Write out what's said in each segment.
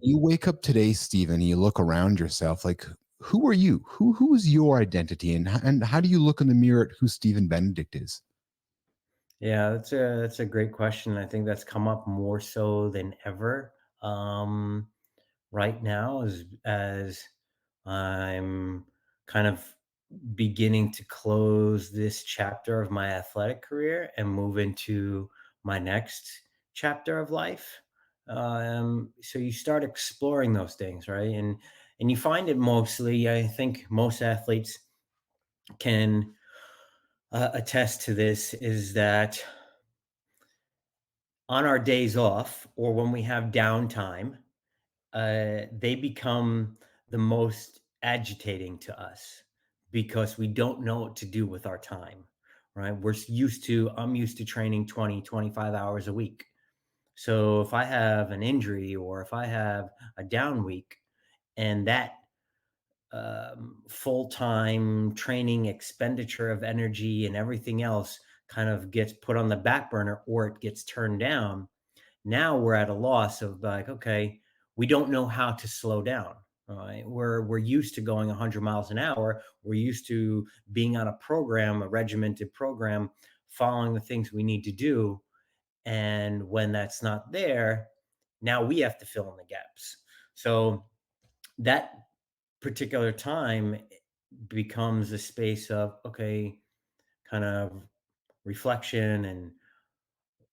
you wake up today, Stephen, and you look around yourself, like who are you? Who is your identity, and how do you look in the mirror at who Stephen Benedict is? Yeah, that's a great question. I think that's come up more so than ever right now, as I'm kind of beginning to close this chapter of my athletic career and move into my next chapter of life. So you start exploring those things, right? And you find it mostly. I think most athletes can attest to this. Is that on our days off or when we have downtime, they become the most agitating to us because we don't know what to do with our time, right? I'm used to training 20, 25 hours a week. So if I have an injury or if I have a down week and that full-time training expenditure of energy and everything else kind of gets put on the back burner or it gets turned down, now we're at a loss of like, okay, we don't know how to slow down. Right? We're used to going 100 miles an hour. We're used to being on a program, a regimented program, following the things we need to do. And when that's not there, now we have to fill in the gaps. So that particular time becomes a space of, okay, kind of reflection and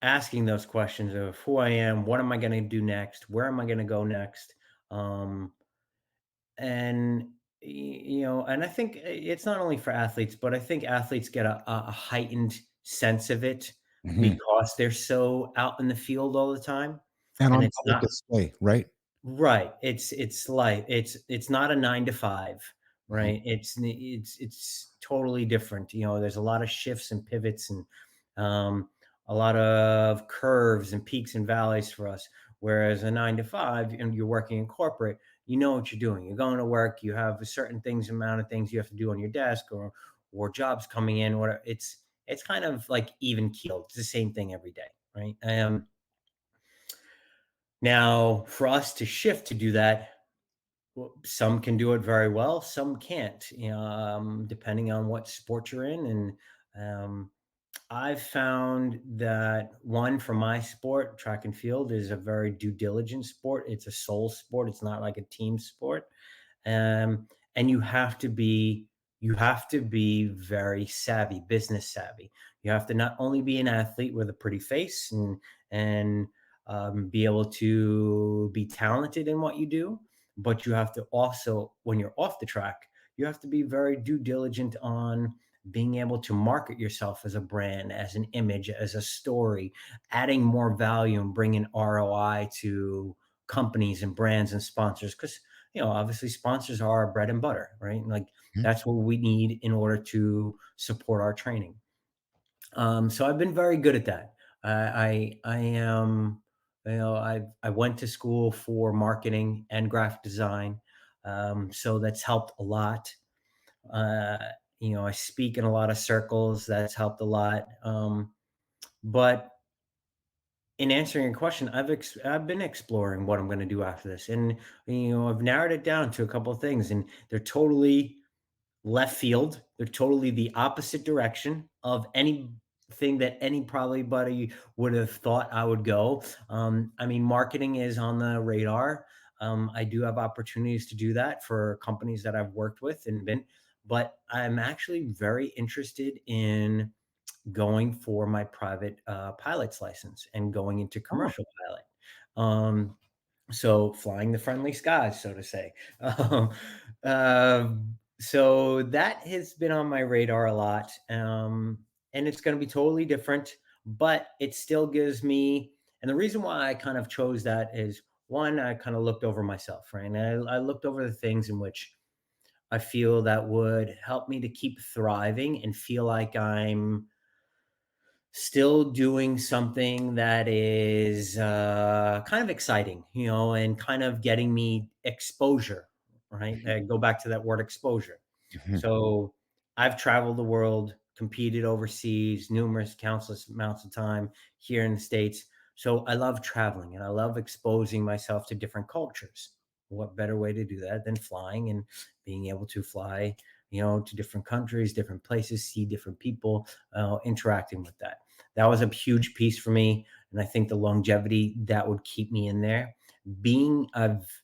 asking those questions of who I am, what am I going to do next, where am I going to go next, um, and and I think it's not only for athletes, but I think athletes get a heightened sense of it Mhm. because they're so out in the field all the time, And and on it's public not display, right? right. It's not a 9 to 5, Mhm. right? It's totally different. There's a lot of shifts and pivots and um, a lot of curves and peaks and valleys for us. Whereas a 9 to 5, and you're working in corporate, you know what you're doing. You're going to work. You have a certain amount of things you have to do on your desk, or jobs coming in. Whatever. It's kind of like even keeled. It's the same thing every day, right? Now, for us to shift to do that, well, some can do it very well, some can't, depending on what sport you're in. And I've found that one, for my sport, track and field is a very due diligence sport. It's a soul sport. It's not like a team sport. And you have to be very savvy, business savvy. You have to not only be an athlete with a pretty face and be able to be talented in what you do, but you have to also, when you're off the track, you have to be very due diligent on being able to market yourself as a brand, as an image, as a story, adding more value and bringing ROI to companies and brands and sponsors. Because obviously sponsors are our bread and butter, right? Like Mhm. that's what we need in order to support our training. So I've been very good at that. I am, I went to school for marketing and graphic design, so that's helped a lot. Uh, I speak in a lot of circles. That's helped a lot. But in answering your question, I've been exploring what I'm going to do after this, and I've narrowed it down to a couple of things, and they're totally left field. They're totally the opposite direction of anything that any probably buddy would have thought I would go. I mean, marketing is on the radar. I do have opportunities to do that for companies that I've worked with and been, but I'm actually very interested in going for my private pilot's license and going into Oh, commercial pilot. Um, so flying the friendly skies, so to say. So that has been on my radar a lot, and it's going to be totally different, but it still gives me. And the reason why I kind of chose that is one, I kind of looked over myself, right? And I looked over the things in which I feel that would help me to keep thriving and feel like I'm still doing something that is kind of exciting, and kind of getting me exposure, right? Go back to that word exposure. mhm. So I've traveled the world, competed overseas, numerous countless amounts of time here in the States. So I love traveling and I love exposing myself to different cultures. What better way to do that than flying and being able to fly, to different countries, different places, see different people, interacting with that. That was a huge piece for me. And I think the longevity that would keep me in there. I've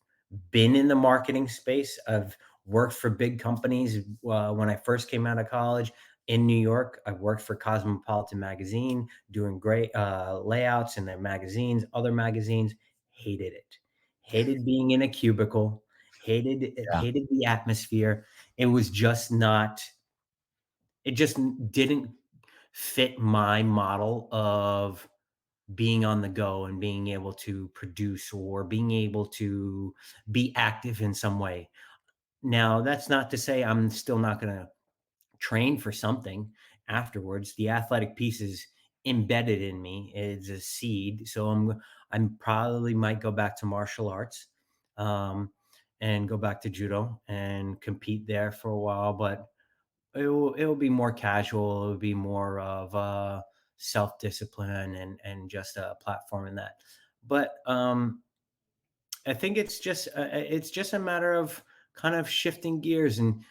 been in the marketing space. I've worked for big companies. When I first came out of college in New York, I worked for Cosmopolitan magazine, doing great layouts in their magazines, other magazines. Hated it. Hated being in a cubicle. Yeah. Hated the atmosphere. It was just not. It just didn't fit my model of being on the go and being able to produce or being able to be active in some way. Now, that's not to say I'm still not going to train for something afterwards. The athletic piece is embedded in me. It's a seed. So I'm probably might go back to martial arts, um, and go back to judo and compete there for a while, but it will be more casual. It will be more of self-discipline and just a platform in that. But I think it's just a matter of kind of shifting gears and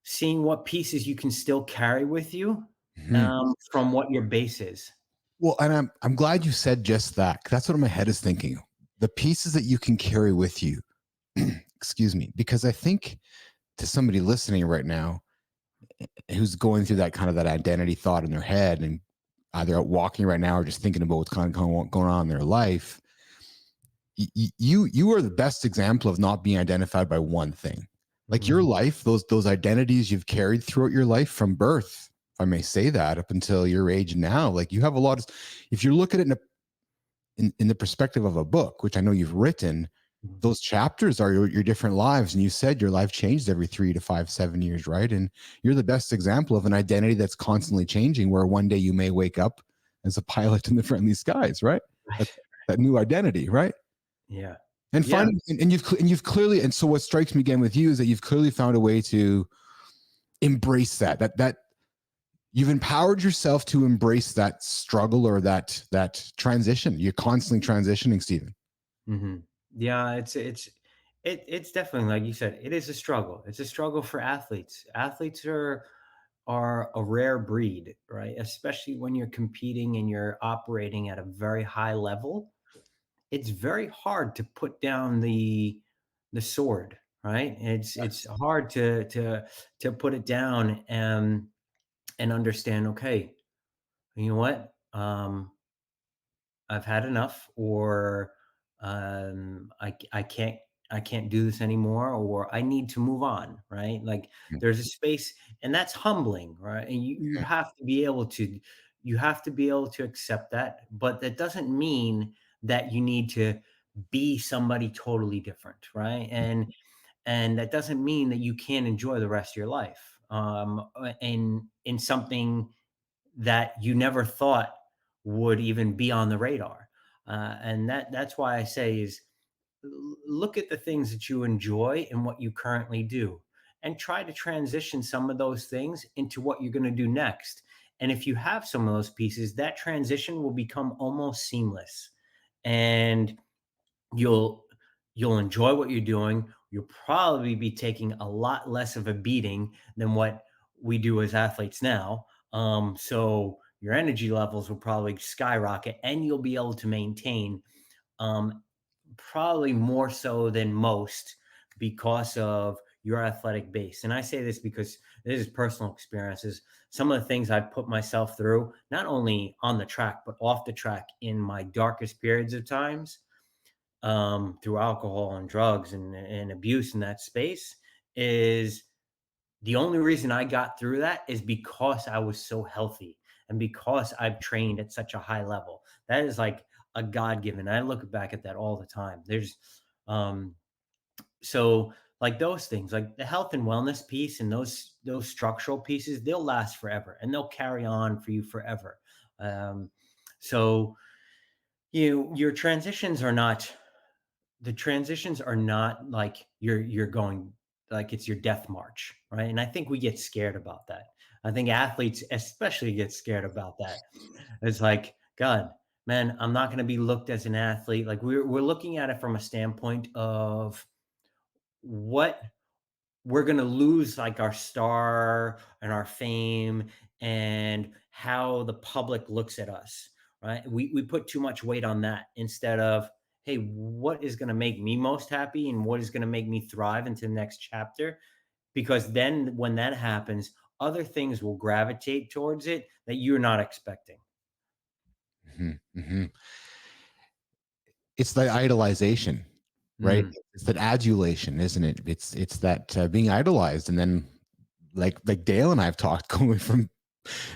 seeing what pieces you can still carry with you, Mhm. from what your base is. Well, and I'm glad you said just that. 'Cause that's what my head is thinking. The pieces that you can carry with you. Excuse me, because I think to somebody listening right now who's going through that kind of that identity thought in their head and either out walking right now or just thinking about what's kind of going on in their life, you are the best example of not being identified by one thing. Like your Mhm, life, those identities you've carried throughout your life from birth, if I may say that, up until your age now, like you have a lot of. If you look at it in the perspective of a book, which I know you've written, mhm. those chapters are your different lives. And you said your life changed every 3 to 5, 7 years, right? And you're the best example of an identity that's constantly changing, where one day you may wake up as a pilot in the friendly skies, right? That, Right. that new identity, right? Yeah. And Yeah. finding, and you've clearly, and so what strikes me again with you is that you've clearly found a way to embrace that you've empowered yourself to embrace that struggle or that transition. You're constantly transitioning, Stephen. Mhm. Yeah, it's definitely like you said, it is a struggle. It's a struggle for athletes. Athletes are a rare breed, right? Especially when you're competing and you're operating at a very high level. It's very hard to put down the sword, right? It's Yes. hard to put it down and understand, okay, you know what? I've had enough, or I can't do this anymore, or I need to move on, right? Like there's a space, and that's humbling, right? And you Yeah. have to be able to accept that, but that doesn't mean that you need to be somebody totally different, right? And that doesn't mean that you can't enjoy the rest of your life, in something that you never thought would even be on the radar. And that's why I say is look at the things that you enjoy and what you currently do, and try to transition some of those things into what you're going to do next. And if you have some of those pieces, that transition will become almost seamless, and you'll you'll enjoy what you're doing. You'll probably be taking a lot less of a beating than what we do as athletes now. So your energy levels will probably skyrocket, and you'll be able to maintain, um, probably more so than most, because of your athletic base. And I say this because this is personal experiences. Some of the things I've put myself through, not only on the track but off the track, in my darkest periods of times, through alcohol and drugs and abuse in that space, is the only reason I got through that is because I was so healthy and because I've trained at such a high level. That is like a God given. I look back at that all the time. Um, so like those things, like the health and wellness piece and those structural pieces, they'll last forever and they'll carry on for you forever. Um, so your transitions are not the transitions are not like you're going, like it's your death march, right? And I think we get scared about that. I think athletes especially get scared about that. It's like, God, man, I'm not going to be looked as an athlete. Like we're looking at it from a standpoint of what we're going to lose, like our star and our fame and how the public looks at us, right? We put too much weight on that instead of, hey, what is going to make me most happy and what is going to make me thrive into the next chapter? Because then when that happens, other things will gravitate towards it that you're not expecting. Mhm, mhm. It's the idolization, right? Mm, It's that adulation, isn't it? It's that being idolized, and then like Dale and I have talked, going from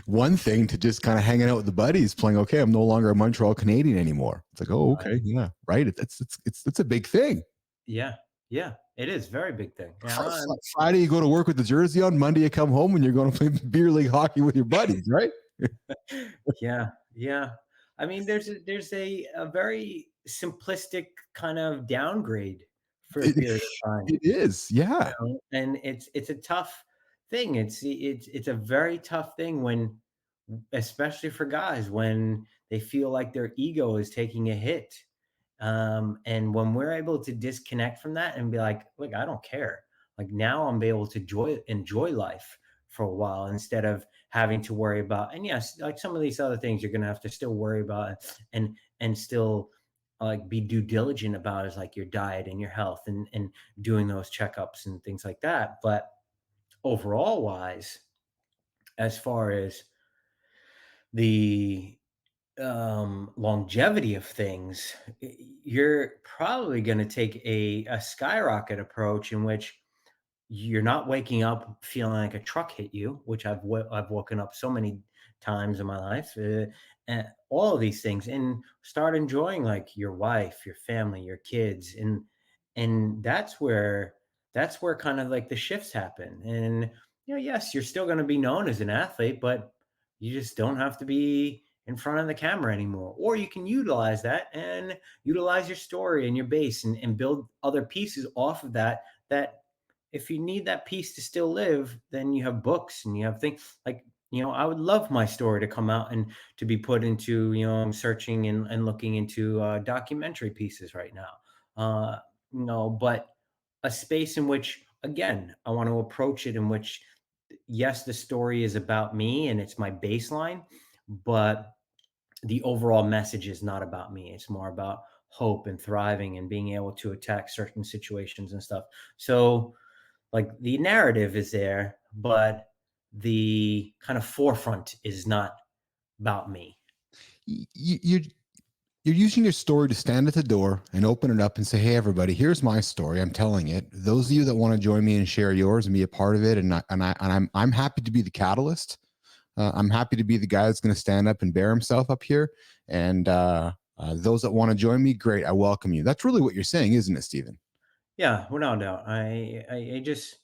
one thing to just kind of hanging out with the buddies, playing. Okay, I'm no longer a Montreal Canadian anymore. It's like, oh, right. okay, yeah, right. It's a big thing. Yeah. Yeah. It is very big thing. Yeah. Friday you go to work with the jersey on. Monday you come home and you're going to play beer league hockey with your buddies, right? Yeah, yeah. I mean, there's a very simplistic kind of downgrade for a It, period of time, it is, you yeah. know, and it's a tough thing. It's a very tough thing when, especially for guys, when they feel like their ego is taking a hit. And when we're able to disconnect from that and be like, look, I don't care. Like now I'm able to enjoy life for a while instead of having to worry about, and yes, like some of these other things you're gonna have to still worry about and still like be due diligent about is like your diet and your health and doing those checkups and things like that. But overall wise, as far as the longevity of things, you're probably going to take a skyrocket approach in which you're not waking up feeling like a truck hit you, which I've woken up so many times in my life, and all of these things, and start enjoying like your wife, your family, your kids, and that's where kind of like the shifts happen. And yes, you're still going to be known as an athlete, but you just don't have to be in front of the camera anymore. Or you can utilize that and utilize your story and your base and build other pieces off of that. That if you need that piece to still live, then you have books and you have things like, I would love my story to come out and to be put into, I'm searching and looking into documentary pieces right now. Uh, but a space in which, again, I want to approach it in which, yes, the story is about me and it's my baseline, but the overall message is not about me. It's more about hope and thriving and being able to attack certain situations and stuff. So, like the narrative is there, but the kind of forefront is not about me. You you're using your story to stand at the door and open it up and say, "Hey, everybody, here's my story. I'm telling it. Those of you that want to join me and share yours and be a part of it, and I'm happy to be the catalyst. I'm happy to be the guy that's going to stand up and bear himself up here. And those that want to join me, great. I welcome you." That's really what you're saying, isn't it, Stephen? Yeah, without a doubt. I just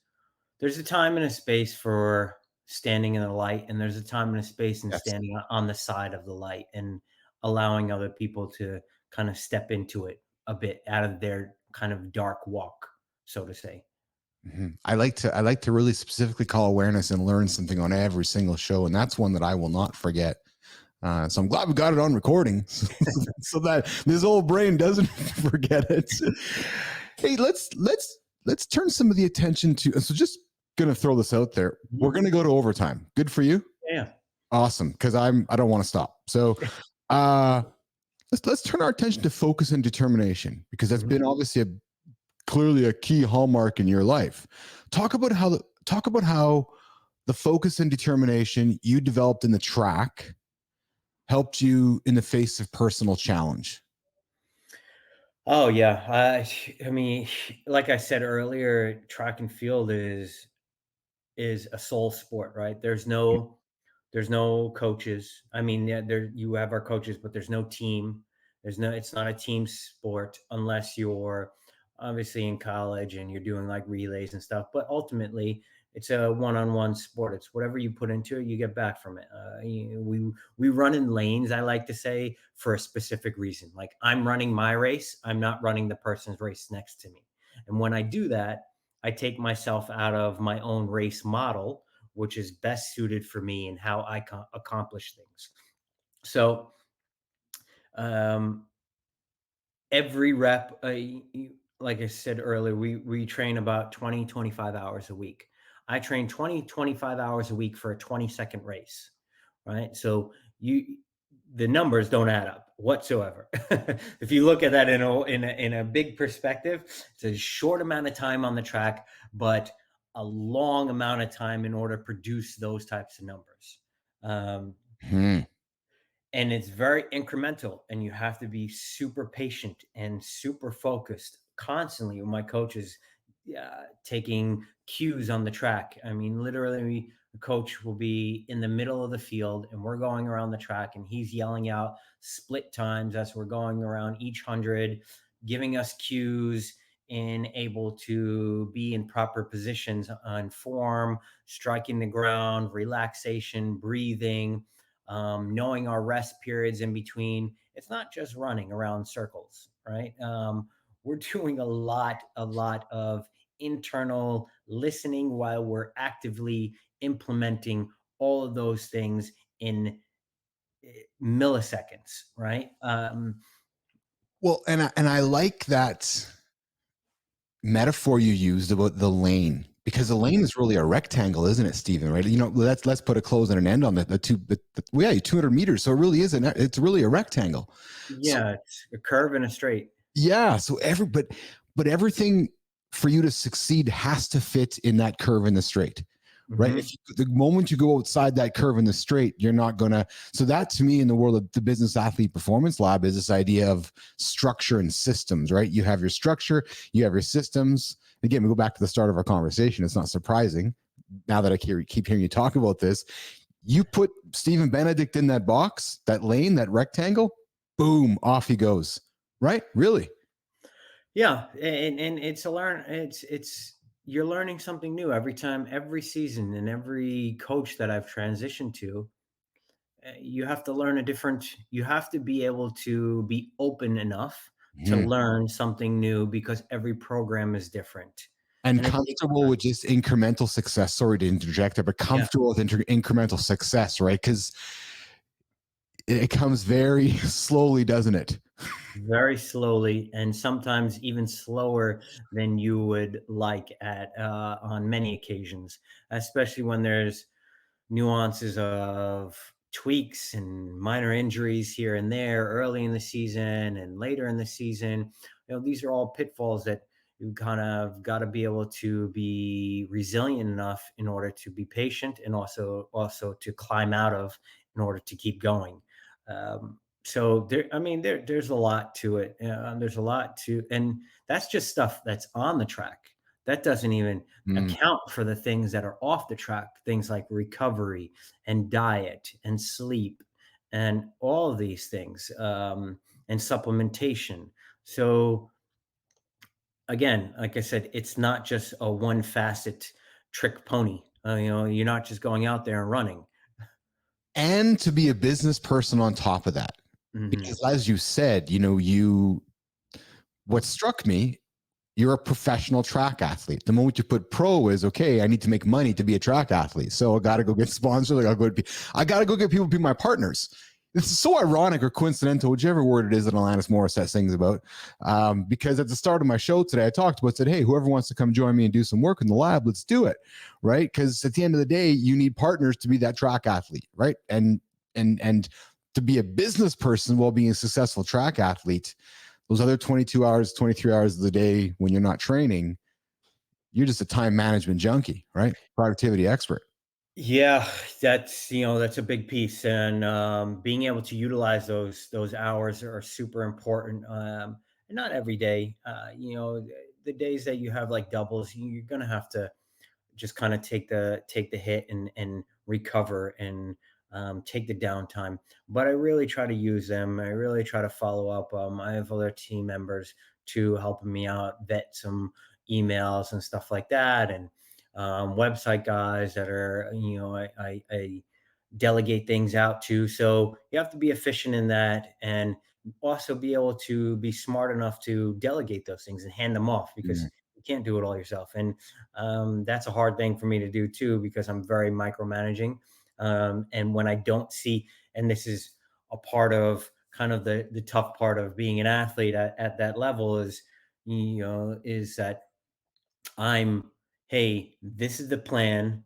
there's a time and a space for standing in the light, and there's a time and a space and Yes. standing on the side of the light and allowing other people to kind of step into it a bit out of their kind of dark walk, so to say. Mhm. I like to really specifically call awareness and learn something on every single show, and that's one that I will not forget. So I'm glad we got it on recording, so that this old brain doesn't forget it. Hey, let's turn some of the attention to. So just gonna throw this out there. We're Mhm. gonna go to overtime. Good for you. Yeah. Awesome, because I don't want to stop. So uh, let's turn our attention to focus and determination, because that's Mhm. been obviously clearly a key hallmark in your life. Talk about how the focus and determination you developed in the track helped you in the face of personal challenge. Oh yeah. I mean, like I said earlier, track and field is a soul sport, right? There's no coaches. I mean, yeah, there you have our coaches, but there's no team. It's not a team sport unless you're obviously in college and you're doing like relays and stuff. But ultimately, it's a one-on-one sport. It's whatever you put into it, you get back from it. We run in lanes. I like to say for a specific reason. Like I'm running my race. I'm not running the person's race next to me. And when I do that, I take myself out of my own race model, which is best suited for me and how I accomplish things. So Um, every rep, like I said earlier, we train about 20-25 hours a week. I train 20-25 hours a week for a 20-second race, right? So you the numbers don't add up whatsoever. If you look at that in a big perspective, it's a short amount of time on the track, but a long amount of time in order to produce those types of numbers. Um, Hmm. and it's very incremental, and you have to be super patient and super focused constantly. My coach is taking cues on the track. I mean, literally, the coach will be in the middle of the field and we're going around the track, and he's yelling out split times as we're going around each 100, giving us cues and able to be in proper positions on form, striking the ground, relaxation, breathing, knowing our rest periods in between. It's not just running around circles, right? We're doing a lot of internal listening while we're actively implementing all of those things in milliseconds, right? Well, and I like that metaphor you used about the lane, because the lane is really a rectangle, isn't it, Stephen? Right? Let's put a close and an end on well, yeah, 200 meters. So it really is it's really a rectangle. So Yeah, it's a curve and a straight. yeah, so but everything for you to succeed has to fit in that curve in the straight. Right. Hmm. The moment you go outside that curve in the straight, you're not gonna. So that, to me, in the world of the Business Athlete Performance Lab, is this idea of structure and systems. Right. You have your structure, you have your systems. Again, we go back to the start of our conversation. It's not surprising now that I keep hearing you talk about this. You put Stephen Benedict in that box, that lane, that rectangle, boom, off he goes. Right? Really? Yeah, and it's a learn. It's you're learning something new every time, every season, and every coach that I've transitioned to. You have to learn a different. You have to be able to be open enough to Mhm. learn something new because every program is different, And and it takes comfortable time. with just incremental success. Sorry to interject there, but Yeah, comfortable with incremental success, right? Because it comes very slowly, doesn't it? very slowly, and sometimes even slower than you would like at on many occasions, especially when there's nuances of tweaks and minor injuries here and there early in the season and later in the season. These are all pitfalls that you kind of got to be able to be resilient enough in order to be patient, and also to climb out of in order to keep going. So there, I mean, there's a lot to it. There's a lot to, and that's just stuff that's on the track. That doesn't even Mm. account for the things that are off the track, things like recovery and diet and sleep and all of these things, and supplementation. So again, like I said, it's not just a one facet trick pony. You're not just going out there and running. And to be a business person on top of that. Hmm. Because as you said, what struck me, you're a professional track athlete. The moment you put pro is okay, I need to make money to be a track athlete. So I got to go get sponsors. I got to go get people to be my partners. This is so ironic or coincidental, whichever word it is that Alanis Morissette sings about. Because at the start of my show today, I talked about, said, hey, whoever wants to come join me and do some work in the lab, let's do it. Right. Because at the end of the day, you need partners to be that track athlete. Right. And to be a business person while being a successful track athlete, those other 22 hours, 23 hours of the day when you're not training, you're just a time management junkie, right? Productivity expert. Yeah, that's a big piece, and being able to utilize those hours are super important. And not every day. The days that you have like doubles, you're gonna have to just kind of take the hit and recover and take the downtime. But I really try to use them. I really try to follow up. I have other team members to helping me out, vet some emails and stuff like that, and website guys that are I delegate things out to. So you have to be efficient in that, and also be able to be smart enough to delegate those things and hand them off, because Mm. you can't do it all yourself. And that's a hard thing for me to do too, because I'm very micromanaging. And when I don't see, and this is a part of kind of the tough part of being an athlete at that level is, is that I'm, hey, this is the plan.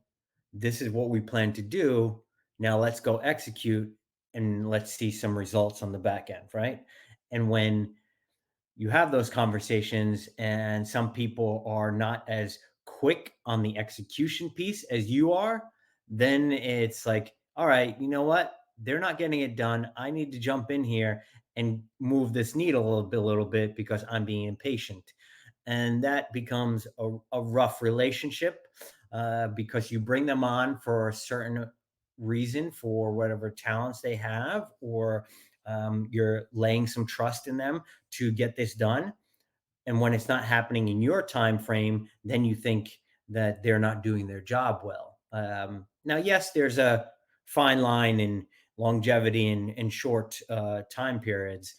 This is what we plan to do. Now let's go execute and let's see some results on the back end, right? And when you have those conversations and some people are not as quick on the execution piece as you are, then it's like, all right, you know what? They're not getting it done. I need to jump in here and move this needle a little bit because I'm being impatient. And that becomes a rough relationship because you bring them on for a certain reason, for whatever talents they have, or you're laying some trust in them to get this done. And when it's not happening in your time frame, then you think that they're not doing their job well. Now, yes, there's a fine line in longevity and short time periods.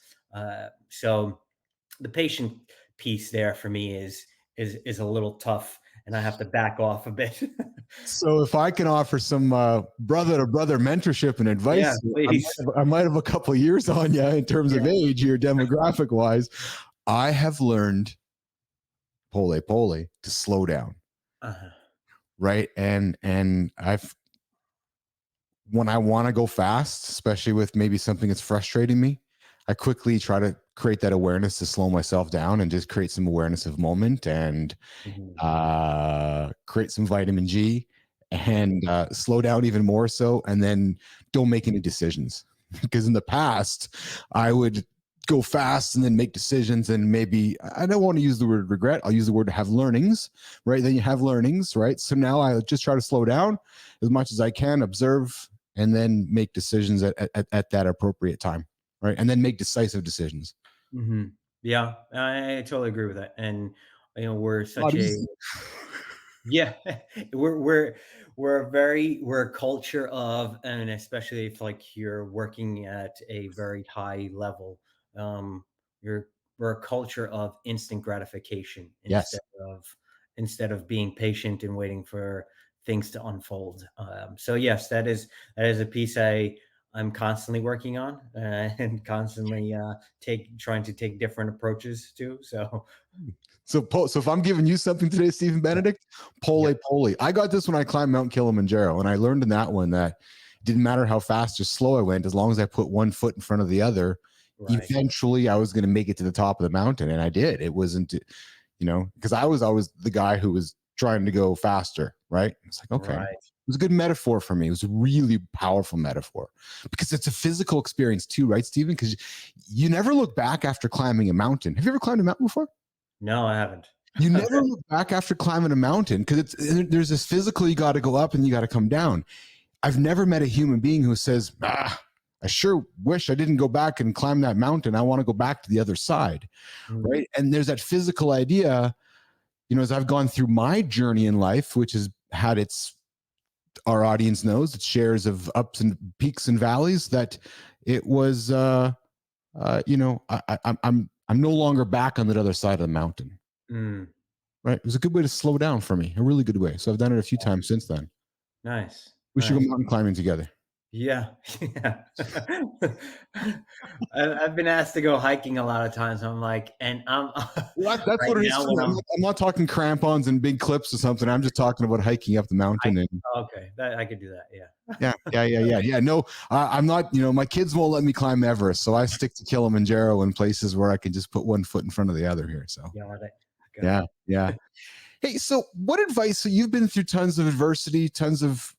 So the patient piece there for me is a little tough, and I have to back off a bit. So if I can offer some brother to brother mentorship and Yeah, advice, please. I might have a couple of years on you in terms Yeah. of age here, demographic wise. I have learned pole to slow down, Uh-huh. right? And I've when I want to go fast, especially with maybe something that's frustrating me, I quickly try to create that awareness to slow myself down and just create some awareness of moment and Mhm. create some vitamin G and slow down even more so, and then don't make any decisions. Because in the past, I would go fast and then make decisions, and maybe I don't want to use the word regret. I'll use the word have learnings, right? Then you have learnings, right? So now I just try to slow down as much as I can, observe, and then make decisions at that appropriate time, right? And then make decisive decisions. Mhm. Yeah, I totally agree with that, and, we're A lot such a easier. yeah, we're a culture of, and especially if like you're working at a very high level, um, you're we're a culture of instant gratification Yes. instead of being patient and waiting for things to unfold. So yes, that is a piece I'm constantly working on and constantly trying to take different approaches to. So So if I'm giving you something today, Stephen yeah, Benedict, yeah, pole. I got this when I climbed Mount Kilimanjaro, and I learned in that one that it didn't matter how fast or slow I went, as long as I put one foot in front of the other. right. Eventually, I was going to make it to the top of the mountain, and I did. It wasn't, because I was always the guy who was trying to go faster, right? It's like, okay, it Right. was a good metaphor for me. It was a really powerful metaphor because it's a physical experience too, right, Stephen? Because you never look back after climbing a mountain. Have you ever climbed a mountain before? No, I haven't. You never look back after climbing a mountain because there's this physical, you got to go up and you got to come down. I've never met a human being who says, I sure wish I didn't go back and climb that mountain. I want to go back to the other side. Mm, Right. And there's that physical idea, as I've gone through my journey in life, which has had our audience knows, its shares of ups and peaks and valleys, that it was, I'm no longer back on that other side of the mountain. mm, Right. It was a good way to slow down for me, a really good way. So I've done it a few times since then. nice, We should go nice. mountain climbing together. Yeah, yeah. I've been asked to go hiking a lot of times. I'm like, and I'm Well, that's right what it is now for me. when I'm not talking crampons and big clips or something. I'm just talking about hiking up the I mountain. And okay, that I could do that. Yeah. yeah. No, I'm not. My kids won't let me climb Everest, so I stick to Kilimanjaro and places where I can just put one foot in front of the other here. So Got it. Got yeah, it. yeah. Hey, so what advice? So you've been through tons of adversity, tons of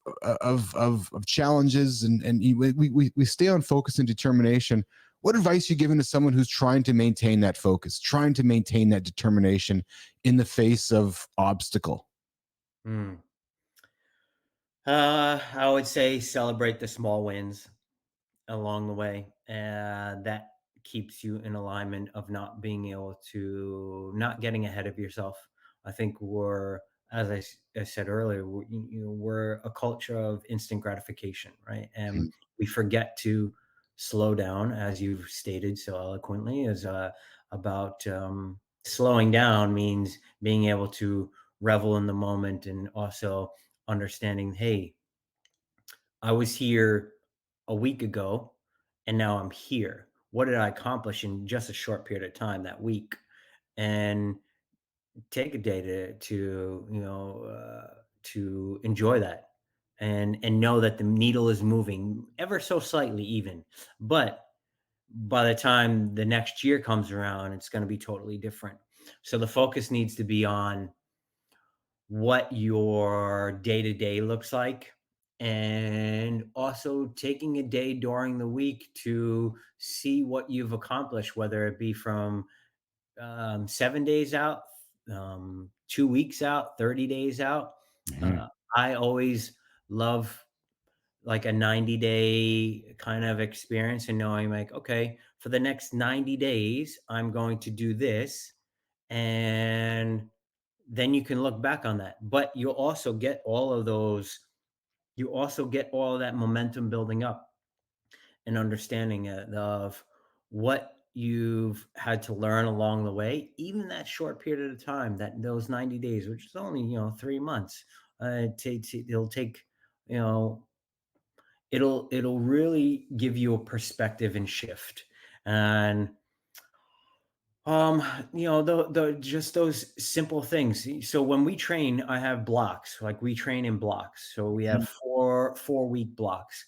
challenges, and we stay on focus and determination. What advice you giving to someone who's trying to maintain that focus, trying to maintain that determination in the face of obstacle? Mm. I would say celebrate the small wins along the way, and that keeps you in alignment of not getting ahead of yourself. I think as I said earlier, we're a culture of instant gratification, right? And Mhm. we forget to slow down, as you've stated so eloquently, is about slowing down means being able to revel in the moment and also understanding, hey, I was here a week ago and now I'm here. what did I accomplish in just a short period of time that week, and take a day to enjoy that, and know that the needle is moving ever so slightly even, but by the time the next year comes around, it's going to be totally different. So the focus needs to be on what your day to day looks like, and also taking a day during the week to see what you've accomplished, whether it be from 7 days out, 2 weeks out, 30 days out. Mhm. Uh, I always love like a 90-day kind of experience and knowing like, okay, for the next 90 days, I'm going to do this. And then you can look back on that. But you'll also get all of those, you also get all of that momentum building up and understanding of what you've had to learn along the way, even that short period of time, that those 90 days, which is only, 3 months. It'll take, you know, it'll really give you a perspective and shift. And um, the just those simple things. So when we train, I have blocks. Like we train in blocks. So we Mhm. have four-week blocks.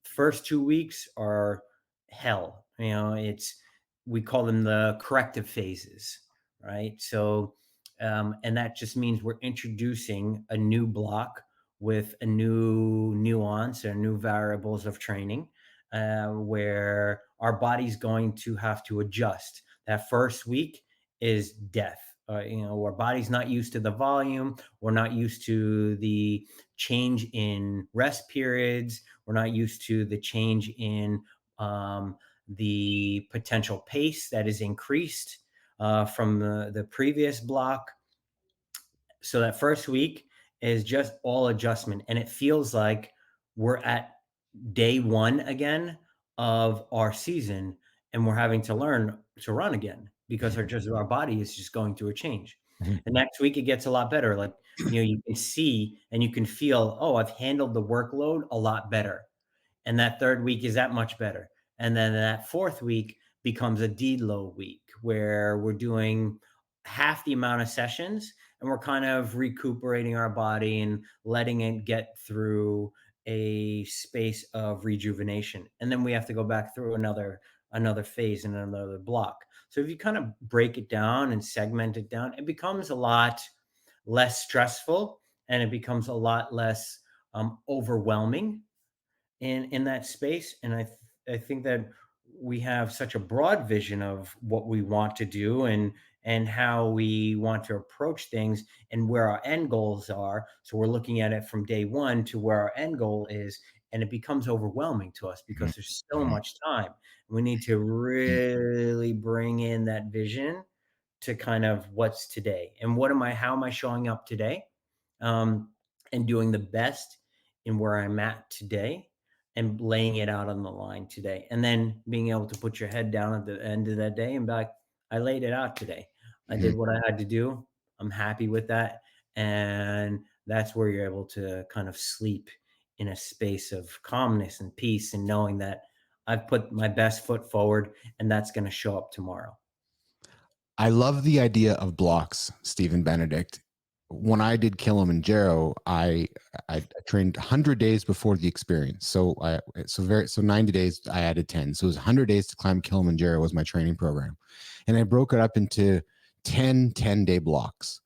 First 2 weeks are hell. It's we call them the corrective phases, right? So and that just means we're introducing a new block with a new nuance or new variables of training, where our body's going to have to adjust. That first week is death. Our body's not used to the volume. We're not used to the change in rest periods. We're not used to the change in the potential pace that is increased from the previous block. So that first week is just all adjustment. And it feels like we're at day one again of our season, and we're having to learn to run again because our body is just going through a change. Mhm. And next week it gets a lot better. Like, you can see and you can feel, oh, I've handled the workload a lot better. And that third week is that much better. And then that fourth week becomes a deload week where we're doing half the amount of sessions, and we're kind of recuperating our body and letting it get through a space of rejuvenation. And then we have to go back through another phase and another block. So if you kind of break it down and segment it down, it becomes a lot less stressful, and it becomes a lot less overwhelming in that space. And I think that we have such a broad vision of what we want to do, and how we want to approach things, and where our end goals are. So we're looking at it from day one to where our end goal is, and it becomes overwhelming to us Mhm. because there's so Mhm. much time. We need to really bring in that vision to kind of what's today, and how am I showing up today, um, and doing the best in where I'm at today, and laying it out on the line today, and then being able to put your head down at the end of that day and be like, I laid it out today. I Mhm. did what I had to do. I'm happy with that. And that's where you're able to kind of sleep in a space of calmness and peace, and knowing that I've put my best foot forward, and that's going to show up tomorrow. I love the idea of blocks, Stephen Benedict. When I did Kilimanjaro, I trained 100 days before the experience. So 90 days I added 10. So it was 100 days to climb Kilimanjaro was my training program. And I broke it up into 10 day blocks.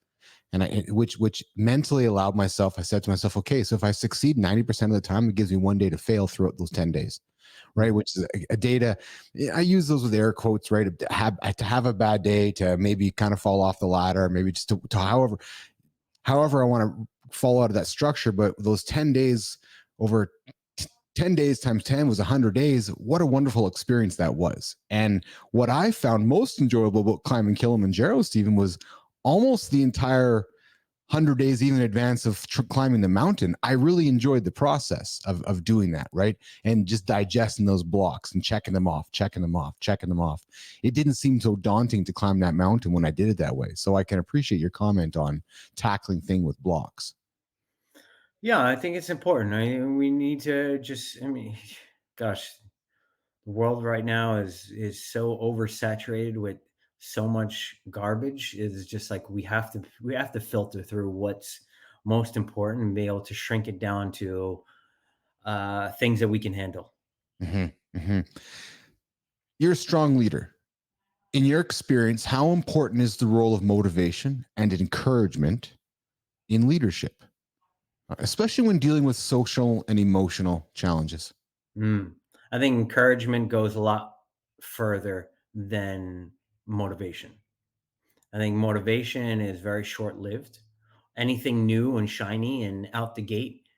And which mentally allowed myself, I said to myself, okay, so if I succeed 90% of the time, it gives me one day to fail throughout those 10 days, right? Mhm. Which is a data. I use those with air quotes, right? To have a bad day, to maybe kind of fall off the ladder, maybe just to however I want to fall out of that structure. But those 10 days over 10 days times 10 was 100 days. What a wonderful experience that was. And what I found most enjoyable about climbing Kilimanjaro, Stephen, was almost the entire 100 days even in advance of climbing the mountain. I really enjoyed the process of doing that, right? And just digesting those blocks and checking them off, checking them off, checking them off. It didn't seem so daunting to climb that mountain when I did it that way. So I can appreciate your comment on tackling thing with blocks. Yeah, I think it's important. We need to just, I mean, gosh, The world right now is so oversaturated with so much garbage. It's just like we have to filter through what's most important and be able to shrink it down to things that we can handle. Hmm. Hmm. You're a strong leader. In your experience, how important is the role of motivation and encouragement in leadership, especially when dealing with social and emotional challenges? Mm. I think encouragement goes a lot further than motivation. I think motivation is very short lived. Anything new and shiny and out the gate,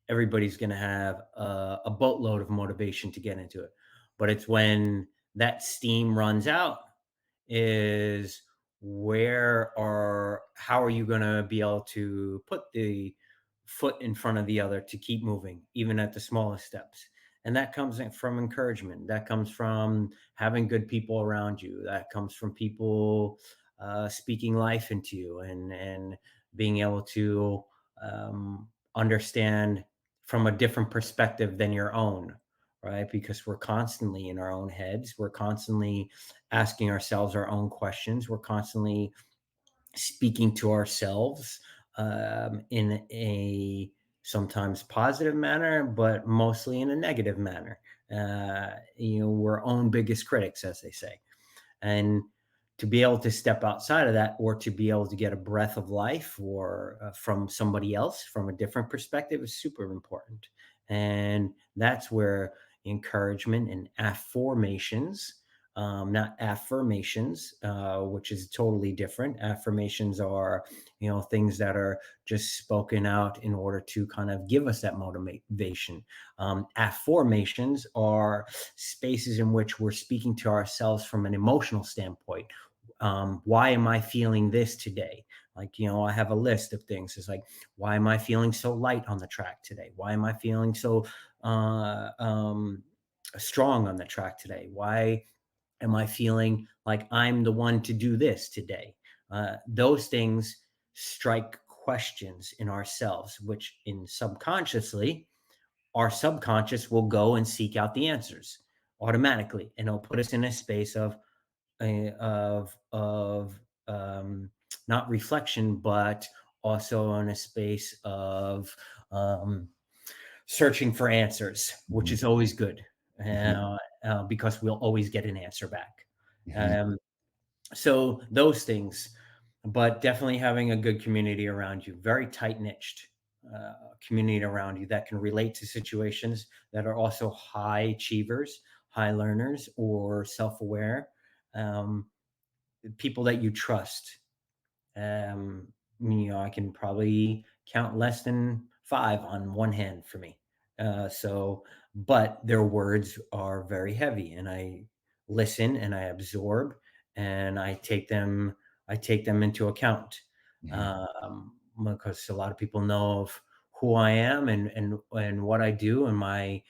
everybody's going to have a boatload of motivation to get into it. But it's when that steam runs out, is how are you going to be able to put the foot in front of the other to keep moving even at the smallest steps. And that comes from encouragement, that comes from having good people around you, that comes from people speaking life into you, and being able to understand from a different perspective than your own, right? Because we're constantly in our own heads, we're constantly asking ourselves our own questions. We're constantly speaking to ourselves in a sometimes positive manner, but mostly in a negative manner. We're our own biggest critics, as they say. And to be able to step outside of that, or to be able to get a breath of life, or from somebody else from a different perspective, is super important. And that's where encouragement and affirmations, not affirmations, which is totally different. Affirmations are, things that are just spoken out in order to kind of give us that motivation. Affirmations are spaces in which we're speaking to ourselves from an emotional standpoint. Why am I feeling this today? Like, I have a list of things. It's like, why am I feeling so light on the track today? Why am I feeling so uh, um, strong on the track today? Why am I feeling like I'm the one to do this today? Those things strike questions in ourselves, which in subconsciously, our subconscious will go and seek out the answers automatically, and it'll put us in a space of not reflection, but also in a space of um, searching for answers, which Mhm, is always good, mhm, because we'll always get an answer back. mhm, Um, so those things, but definitely having a good community around you, very tight niched community around you that can relate to situations, that are also high achievers, high learners, or self aware. Um, People that you trust. I can probably count less than five on one hand for me. But their words are very heavy, and I listen and I absorb, and I take them into account. mhm, Because a lot of people know of who I am, and what I do, and my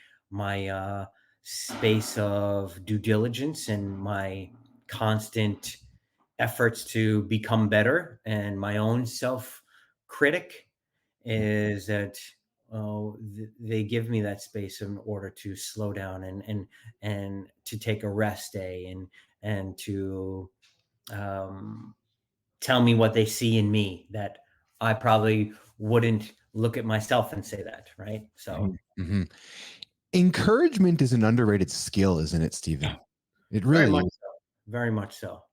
space of due diligence, and my constant efforts to become better, and my own self critic, is that they give me that space in order to slow down, and to take a rest day, and to um, tell me what they see in me that I probably wouldn't look at myself and say that, right? So mhm, mhm. Encouragement is an underrated skill, isn't it, Stephen? It very really much is. so, very much so,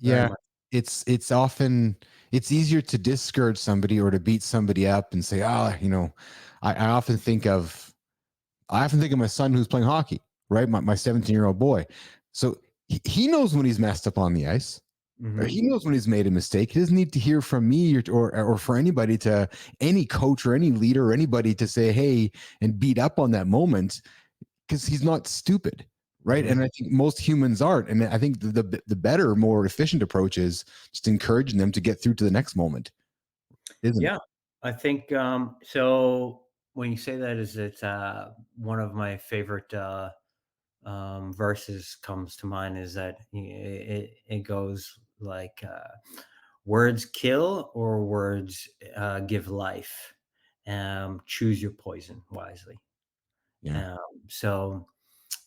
very Yeah, much. it's often it's easier to discourage somebody or to beat somebody up and say, I often think of my son who's playing hockey, right? My 17-year-old boy. So he knows when he's messed up on the ice. Or he Hmm. knows when he's made a mistake. He doesn't need to hear from me or for anybody to any coach or any leader or anybody to say, hey, and beat up on that moment because he's not stupid. Right. Hmm. And I think most humans aren't. And I think the better, more efficient approach is just encouraging them to get through to the next moment, isn't it? Yeah, I think so. When you say that, is it one of my favorite verses comes to mind, is that it goes like, words kill or words give life. Choose your poison wisely. Yeah. Um, so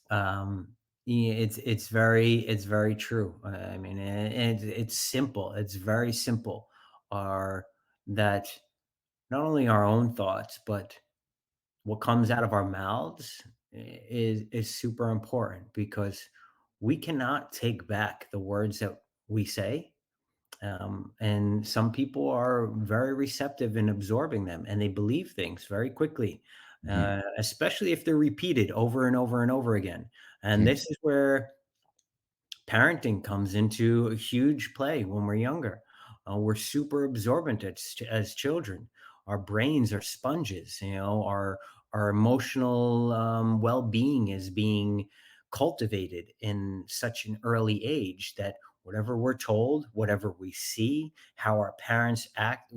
Um, it's very true. I mean, and it's simple. It's very simple. Are that not only our own thoughts, but what comes out of our mouths is super important because we cannot take back the words that we say. And some people are very receptive in absorbing them and they believe things very quickly, Mhm, especially if they're repeated over and over and over again. And mhm, this is where parenting comes into a huge play when we're younger. We're super absorbent as children. Our brains are sponges. Our emotional well-being is being cultivated in such an early age that whatever we're told, whatever we see, how our parents act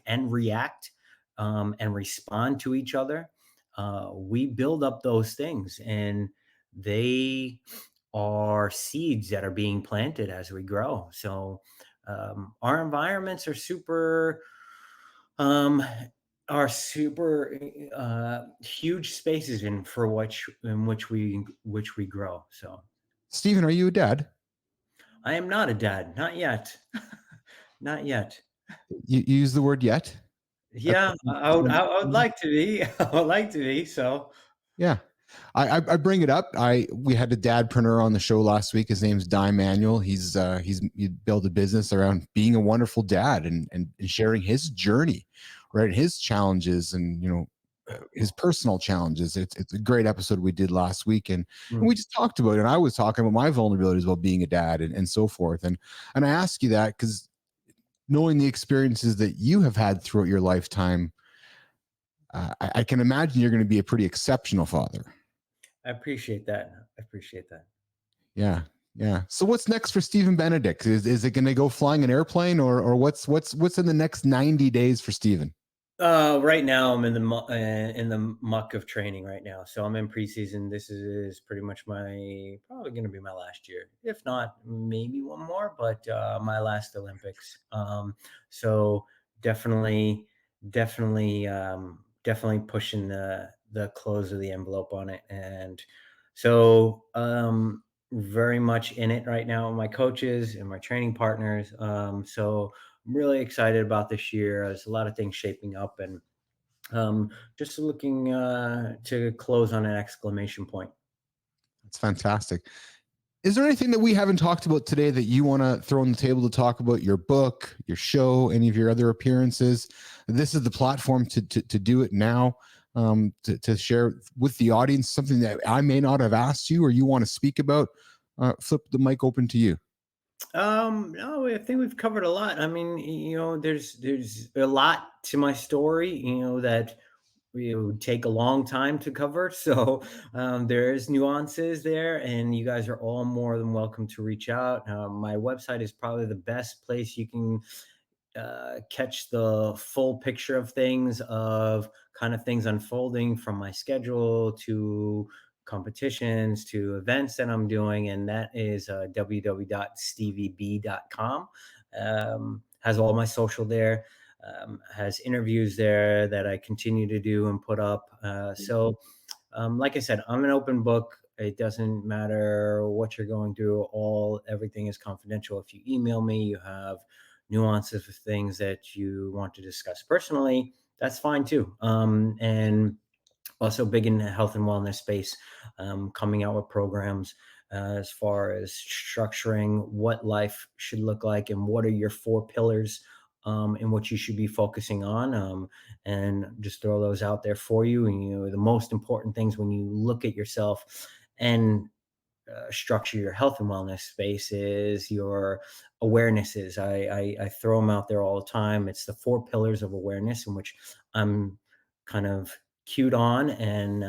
and react and respond to each other, we build up those things, and they are seeds that are being planted as we grow. So our environments um, are super huge spaces in which we grow. So Stephen, are you a dad? I am not a dad, not yet, not yet. You use the word yet? Yeah, I would like to be. I would like to be. So Yeah. I bring it up. We had a dadpreneur on the show last week. His name's Di Manuel. He built a business around being a wonderful dad and sharing his journey, right? His challenges and his personal challenges. It's a great episode we did last week, and we mm, just talked about it. And I was talking about my vulnerabilities about being a dad and so forth. And I ask you that because knowing the experiences that you have had throughout your lifetime, I can imagine you're going to be a pretty exceptional father. I appreciate that. I appreciate that. Yeah. Yeah. So what's next for Stephen Benedict? Is it going to go flying an airplane, or what's in the next 90 days for Stephen? Right now I'm in the muck of training right now. So I'm in preseason. This is pretty much my probably going to be my last year, if not maybe one more, but my last Olympics. So definitely, definitely pushing the close of the envelope on it, and so very much in it right now with my coaches and my training partners. So I'm really excited about this year. There's a lot of things shaping up, and um, just looking to close on an exclamation point. It's fantastic. Is there anything that we haven't talked about today that you want to throw on the table to talk about? Your book, your show, any of your other appearances? This is the platform to do it now, to share with the audience something that I may not have asked you or you want to speak about. Flip the mic open to you. No, I think we've covered a lot. I mean, there's a lot to my story, that it would take a long time to cover. So there's nuances there, and you guys are all more than welcome to reach out. My website is probably the best place you can catch the full picture of things, of kind of things unfolding from my schedule to competitions to events that I'm doing. And that is www.stevieb.com. Has all my social there, has interviews there that I continue to do and put up. Like I said, I'm an open book. It doesn't matter what you're going through. Everything is confidential. If you email me, you have nuances of things that you want to discuss personally. That's fine too. And also big in the health and wellness space, coming out with programs as far as structuring what life should look like and what are your four pillars in what you should be focusing on, and just throw those out there for you. And the most important things when you look at yourself and structure your health and wellness space is your awarenesses. I throw them out there all the time. It's the four pillars of awareness in which I'm kind of cued on and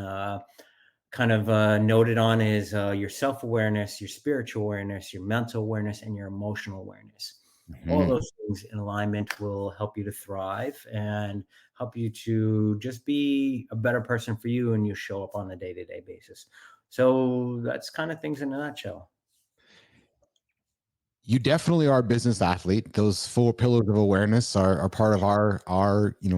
kind of noted on is your self awareness, your spiritual awareness, your mental awareness, and your emotional awareness. All Mhm. those things in alignment will help you to thrive and help you to just be a better person for you, and you show up on a day to day basis. So that's kind of things in a nutshell. You definitely are a business athlete. Those 4 pillars of awareness are part of our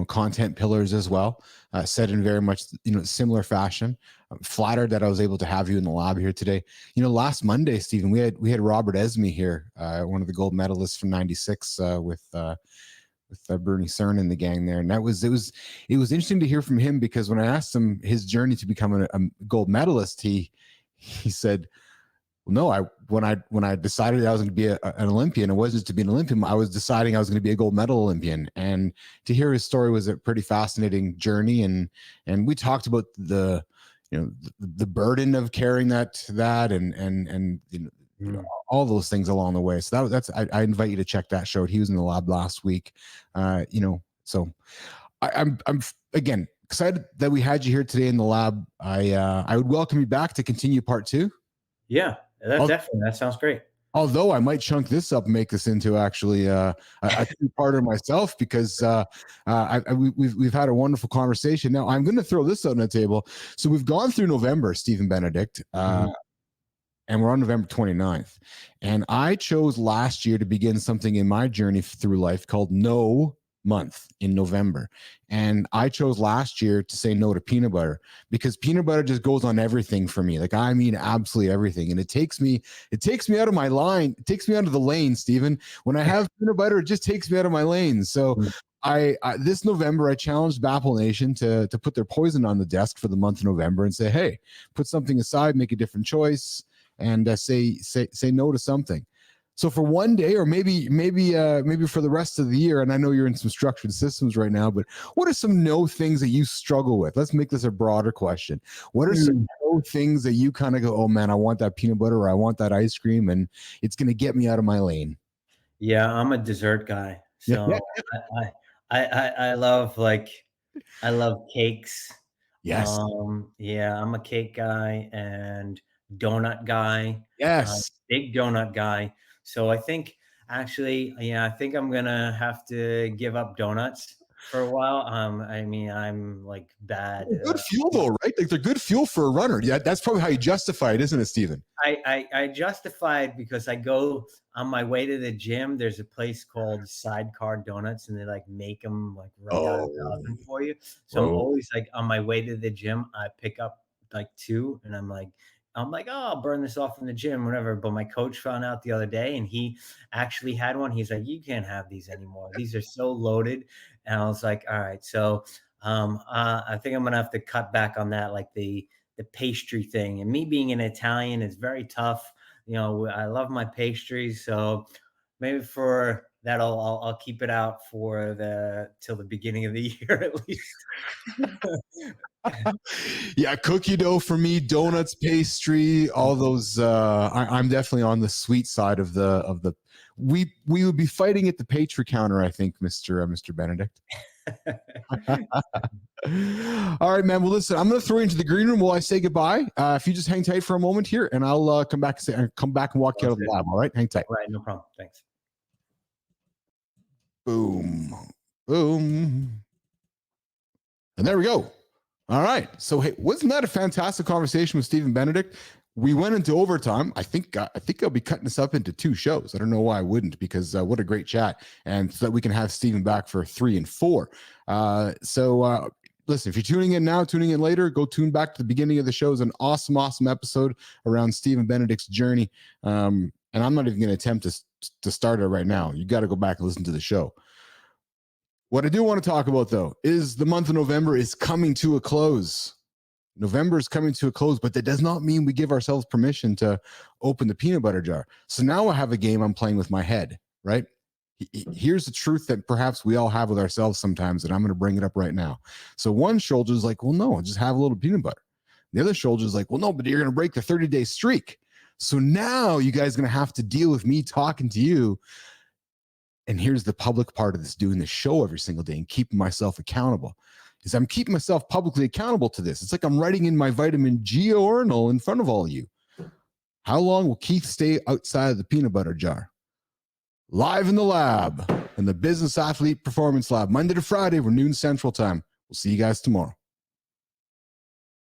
content pillars as well, said in very much similar fashion. I'm flattered that I was able to have you in the lab here today. Last Monday, Stephen, we had Robert Esme here, one of the gold medalists from '96, with Bernie Cern and the gang there, and it was interesting to hear from him, because when I asked him his journey to become a gold medalist, he said, well, no, when I decided I was going to be an Olympian, it wasn't to be an Olympian. I was deciding I was going to be a gold medal Olympian. And to hear his story was a pretty fascinating journey. And we talked about the burden of carrying that and all those things along the way. So I invite you to check that show. He was in the lab last week. So I'm again excited that we had you here today in the lab. I would welcome you back to continue part 2. Yeah, definitely. That sounds great. Although I might chunk this up and make this into actually a 2-parter myself, because we've had a wonderful conversation. Now I'm going to throw this out on the table. So we've gone through November, Stephen Benedict, and we're on November 29th. And I chose last year to begin something in my journey through life called No Month in November. And I chose last year to say no to peanut butter, because peanut butter just goes on everything for me. Like, I mean, absolutely everything. And it takes me out of my line. It takes me out of the lane, Stephen. When I have peanut butter, it just takes me out of my lane. So I this November, I challenged BAPL Nation to put their poison on the desk for the month of November and say, hey, put something aside, make a different choice, and say no to something. So for one day, or maybe for the rest of the year, and I know you're in some structured systems right now, but what are some no things that you struggle with? Let's make this a broader question. What are some no things that you kind of go, oh man, I want that peanut butter, or I want that ice cream, and it's going to get me out of my lane? Yeah, I'm a dessert guy. So I love cakes. Yes. Yeah, I'm a cake guy and donut guy. Yes. Big donut guy. So I think I think I'm gonna have to give up donuts for a while. I mean, I'm like bad. Good fuel though, right? Like, they're good fuel for a runner. Yeah, that's probably how you justify it, isn't it, Stephen? I justify it because I go on my way to the gym. There's a place called Sidecar Donuts, and they like make them like right out of the oven for you. So I'm always like on my way to the gym, I pick up like 2, and I'm like, oh, I'll burn this off in the gym, whatever. But my coach found out the other day, and he actually had one. He's like, you can't have these anymore. These are so loaded. And I was like, all right. So I think I'm gonna have to cut back on that, like the pastry thing. And me being an Italian is very tough. I love my pastries, so maybe for that I'll keep it out for till the beginning of the year at least. Yeah, cookie dough for me, donuts, pastry, all those. I'm definitely on the sweet side of the. We would be fighting at the pastry counter, I think, Mr. Benedict. All right, man. Well, listen, I'm going to throw you into the green room while I say goodbye. If you just hang tight for a moment here, and I'll come back and walk you out of the lab. All right, hang tight. All right, no problem. Thanks. Boom, boom, and there we go. All right. So, hey, wasn't that a fantastic conversation with Stephen Benedict? We went into overtime. I think I'll be cutting this up into 2 shows. I don't know why I wouldn't, because what a great chat, and so that we can have Stephen back for 3 and 4. Listen, if you're tuning in now, tuning in later, go tune back to the beginning of the show. It's an awesome episode around Stephen Benedict's journey. And I'm not even going to attempt to start it right now. You got to go back and listen to the show. What I do want to talk about, though, is the month of November is coming to a close. November is coming to a close, but that does not mean we give ourselves permission to open the peanut butter jar. So now I have a game I'm playing with my head, right? Here's the truth that perhaps we all have with ourselves sometimes, and I'm going to bring it up right now. So one shoulder is like, well, no, just have a little peanut butter. The other shoulder is like, well, no, but you're going to break the 30-day streak. So now you guys are going to have to deal with me talking to you. And here's the public part of this, doing this show every single day and keeping myself accountable. Is I'm keeping myself publicly accountable to this. It's like I'm writing in my vitamin G journal in front of all of you. How long will Keith stay outside of the peanut butter jar? Live in the lab, in the Business Athlete Performance Lab, Monday to Friday, we're noon Central Time. We'll see you guys tomorrow.